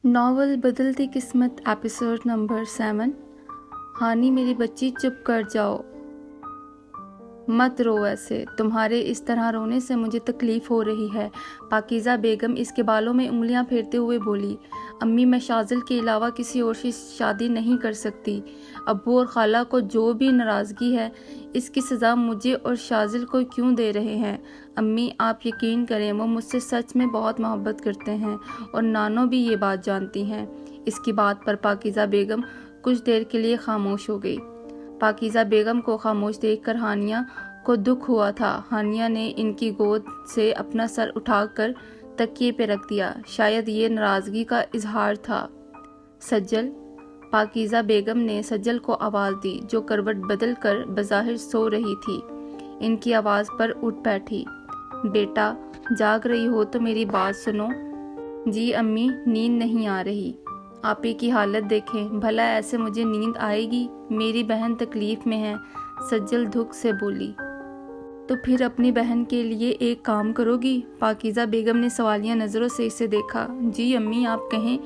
Novel بدلتی قسمت episode number 7۔ ہانی میری بچی چپ کر جاؤ، مت رو ایسے، تمہارے اس طرح رونے سے مجھے تکلیف ہو رہی ہے۔ پاکیزہ بیگم اس کے بالوں میں انگلیاں پھیرتے ہوئے بولی، امی میں شاذل کے علاوہ کسی اور سے شادی نہیں کر سکتی۔ ابو اور خالہ کو جو بھی ناراضگی ہے اس کی سزا مجھے اور شاذل کو کیوں دے رہے ہیں؟ امی آپ یقین کریں وہ مجھ سے سچ میں بہت محبت کرتے ہیں اور نانو بھی یہ بات جانتی ہیں۔ اس کی بات پر پاکیزہ بیگم کچھ دیر کے لیے خاموش ہو گئی۔ پاکیزہ بیگم کو خاموش دیکھ کر ہانیہ کو دکھ ہوا تھا۔ ہانیہ نے ان کی گود سے اپنا سر اٹھا کر تکیے پہ رکھ دیا، شاید یہ ناراضگی کا اظہار تھا۔ سجل، پاکیزہ بیگم نے سجل کو آواز دی جو کروٹ بدل کر بظاہر سو رہی تھی۔ ان کی آواز پر اٹھ بیٹھی، بیٹا جاگ رہی ہو تو میری بات سنو۔ جی امی، نیند نہیں آ رہی۔ آپی کی حالت دیکھیں، بھلا ایسے مجھے نیند آئے گی؟ میری بہن تکلیف میں ہے، سجل دکھ سے بولی۔ تو پھر اپنی بہن کے لیے ایک کام کرو گی؟ پاکیزہ بیگم نے سوالیہ نظروں سے اسے دیکھا۔ جی امی آپ کہیں،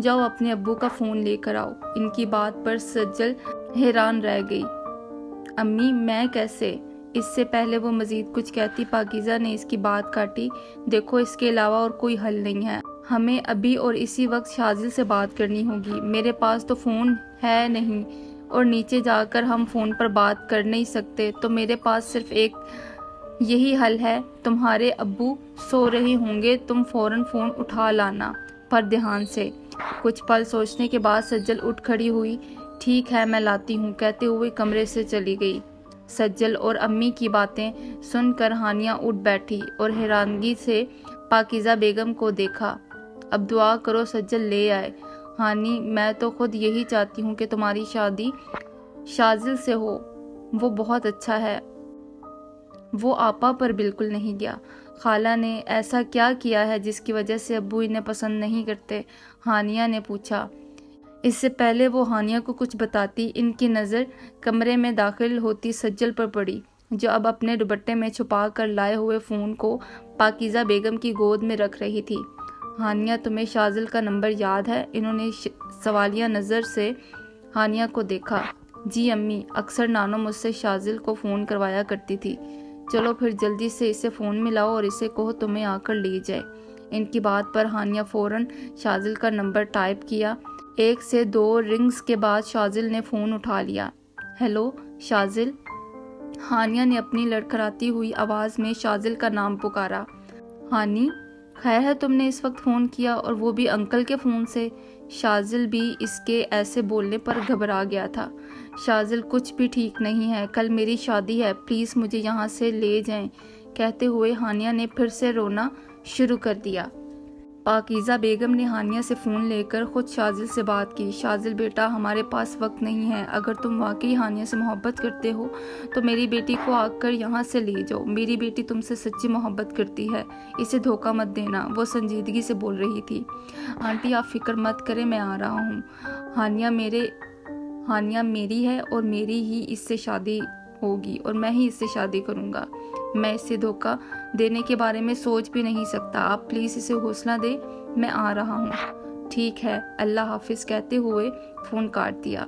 جاؤ اپنے ابو کا فون لے کر آؤ۔ ان کی بات پر سجل حیران رہ گئی۔ امی میں کیسے؟ اس سے پہلے وہ مزید کچھ کہتی، پاکیزہ نے اس کی بات کاٹی۔ دیکھو اس کے علاوہ اور کوئی حل نہیں ہے، ہمیں ابھی اور اسی وقت شاذل سے بات کرنی ہوگی۔ میرے پاس تو فون ہے نہیں اور نیچے جا کر ہم فون پر بات کر نہیں سکتے، تو میرے پاس صرف ایک یہی حل ہے، تمہارے ابو سو رہے ہوں گے، تم فوراً فون اٹھا لانا، پر دھیان سے۔ کچھ پل سوچنے کے بعد سجل اٹھ کھڑی ہوئی۔ ٹھیک ہے میں لاتی ہوں، کہتے ہوئے کمرے سے چلی گئی۔ سجل اور امی کی باتیں سن کر ہانیہ اٹھ بیٹھی اور حیرانگی سے پاکیزہ بیگم کو دیکھا۔ اب دعا کرو سجل لے آئے۔ ہانی میں تو خود یہی چاہتی ہوں کہ تمہاری شادی شاذل سے ہو، وہ بہت اچھا ہے۔ وہ آپا پر بالکل نہیں گیا۔ خالہ نے ایسا کیا کیا ہے جس کی وجہ سے ابو انہیں پسند نہیں کرتے؟ ہانیہ نے پوچھا۔ اس سے پہلے وہ ہانیہ کو کچھ بتاتی، ان کی نظر کمرے میں داخل ہوتی سجل پر پڑی، جو اب اپنے دوپٹے میں چھپا کر لائے ہوئے فون کو پاکیزہ بیگم کی گود میں رکھ رہی تھی۔ ہانیہ تمہیں شاذل کا نمبر یاد ہے؟ انہوں نے سوالیہ نظر سے ہانیہ کو دیکھا۔ جی امی، اکثر نانو مجھ سے شاذل کو فون کروایا کرتی تھی۔ چلو پھر جلدی سے اسے فون ملاؤ اور اسے کہو تمہیں آ کر لے جائے۔ ان کی بات پر ہانیہ فوراً شاذل کا نمبر ٹائپ کیا۔ 1 سے 2 رنگز کے بعد شاذل نے فون اٹھا لیا۔ ہیلو شاذل؟ ہانیہ نے اپنی لڑکھڑاتی ہوئی آواز میں شاذل کا نام پکارا۔ ہانی خیر ہے تم نے اس وقت فون کیا اور وہ بھی انکل کے فون سے؟ شاذل بھی اس کے ایسے بولنے پر گھبرا گیا تھا۔ شاذل کچھ بھی ٹھیک نہیں ہے، کل میری شادی ہے، پلیز مجھے یہاں سے لے جائیں، کہتے ہوئے ہانیہ نے پھر سے رونا شروع کر دیا۔ پاکیزہ بیگم نے ہانیہ سے فون لے کر خود شاذل سے بات کی۔ شاذل بیٹا ہمارے پاس وقت نہیں ہے، اگر تم واقعی ہانیہ سے محبت کرتے ہو تو میری بیٹی کو آ کر یہاں سے لے جاؤ، میری بیٹی تم سے سچی محبت کرتی ہے، اسے دھوکہ مت دینا، وہ سنجیدگی سے بول رہی تھی۔ آنٹی آپ فکر مت کریں، میں آ رہا ہوں، ہانیہ میری ہے اور میری ہی اس سے شادی ہوگی اور میں ہی اس سے شادی کروں گا، میں اسے دھوکہ دینے کے بارے میں سوچ بھی نہیں سکتا، آپ پلیز اسے حوصلہ دیں، میں آ رہا ہوں۔ ٹھیک ہے اللہ حافظ، کہتے ہوئے فون کاٹ دیا۔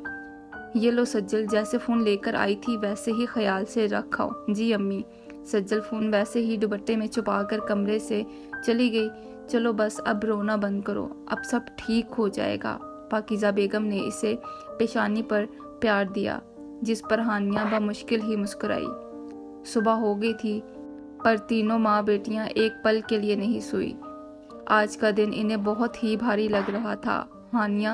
یہ لو سجل، جیسے فون لے کر آئی تھی ویسے ہی خیال سے رکھو۔ جی امی۔ سجل فون ویسے ہی دوپٹے میں چھپا کر کمرے سے چلی گئی۔ چلو بس اب رونا بند کرو، اب سب ٹھیک ہو جائے گا۔ پاکیزہ بیگم نے اسے پیشانی پر پیار دیا، جس پر ہانیہ بمشکل ہی مسکرائی۔ صبح ہو گئی تھی پر تینوں ماں بیٹیاں ایک پل کے لیے نہیں سوئی۔ آج کا دن انہیں بہت ہی بھاری لگ رہا تھا۔ ہانیہ،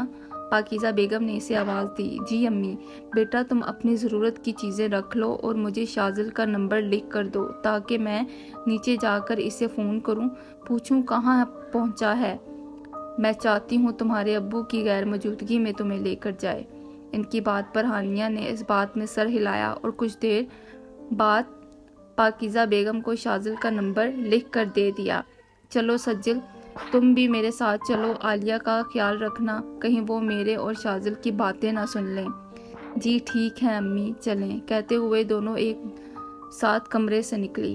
پاکیزہ بیگم نے اسے آواز دی۔ جی امی۔ بیٹا تم اپنی ضرورت کی چیزیں رکھ لو اور مجھے شاذل کا نمبر لکھ کر دو تاکہ میں نیچے جا کر اسے فون کروں، پوچھوں کہاں پہنچا ہے۔ میں چاہتی ہوں تمہارے ابو کی غیر موجودگی میں تمہیں لے کر جائے۔ ان کی بات پر ہانیہ نے اس بات میں سر ہلایا اور کچھ دیر بعد پاکیزہ بیگم کو شاذل کا نمبر لکھ کر دے دیا۔ چلو سجل تم بھی میرے ساتھ چلو، عالیہ کا خیال رکھنا، کہیں وہ میرے اور شاذل کی باتیں نہ سن لیں۔ جی ٹھیک ہے امی، چلیں، کہتے ہوئے دونوں ایک ساتھ کمرے سے نکلی۔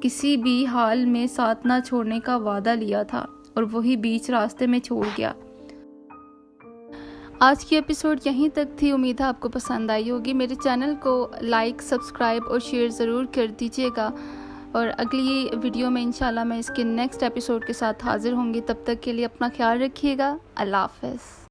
کسی بھی حال میں ساتھ نہ چھوڑنے کا وعدہ لیا تھا اور وہی بیچ راستے میں چھوڑ گیا۔ آج کی ایپیسوڈ یہیں تک تھی، امید ہے آپ کو پسند آئی ہوگی۔ میرے چینل کو لائک، سبسکرائب اور شیئر ضرور کر دیجیے گا، اور اگلی ویڈیو میں انشاءاللہ میں اس کے نیکسٹ ایپیسوڈ کے ساتھ حاضر ہوں گی۔ تب تک کے لیے اپنا خیال رکھیے گا۔ اللہ حافظ۔